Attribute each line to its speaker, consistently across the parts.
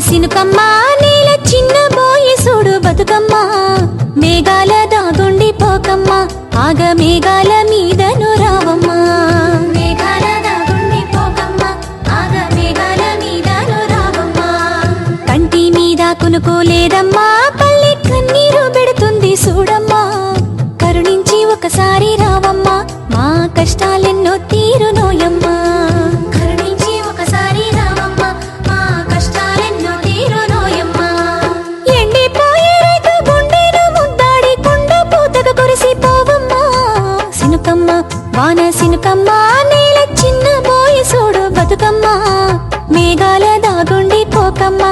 Speaker 1: సినుకమ్మ నేల చిన్న బోయి సూడు బతుకమ్మ మేఘాల దాగుండి పోకమ్మ ఆగ మేఘాల మీదను రావమ్మ మేఘాల దాగుండి పోకమ్మ ఆగ మేఘాల మీదను రావమ్మ కంటి మీద కునుకోలేదమ్మా పల్లె కన్నీరు పెడుతుంది చూడమ్మా కరుణించి ఒకసారి రావమ్మా మా కష్టాలెన్నో తీరునోయమ్మా కరుణించి ఒకసారి రావమ్మా మా కష్టాలెన్నో తీరునోయమ్మా ఎండిపోయే రైతు గుండెను ముద్దాడి కుండ పూతగా కురిసిపోవమ్మా సినుకమ్మ వాన సినుకమ్మ నేల చిన్న బోయి చూడు బతుకమ్మ మేఘాల దాగుండి పోకమ్మ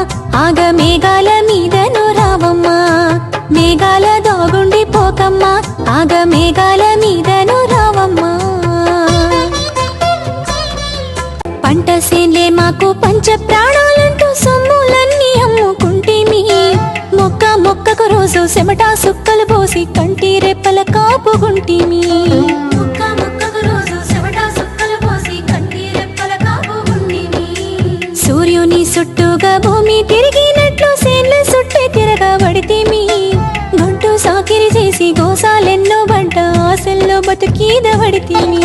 Speaker 1: ఆగ మేఘాల మీదను రావమ్మా మేఘాల దాగుండి పోకమ్మ ఆగ మేఘాల మీదను రావమ్మా పంట సేన్లే మాకు పంచ ప్రాణాలంటూ సొమ్ములన్నీ అమ్ముకుంటేమి మొక్క మొక్కకు రోజు చెమటా సుక్కలు పోసి కంటి రెప్పల కాపుగుంటేమి మొక్క మొక్కకు రోజు చెమటా సుక్కలు పోసి కంటి రెప్పల కాపుగుంటేమి సూర్యుని చుట్టూగా భూమి తిరిగినట్లు సేన్ల చుట్టే తిరగబడితేమి గొంటు సాకిరి చేసి గోసాలెన్నో బంట ఆశల్లో బతుకీదబడితేమి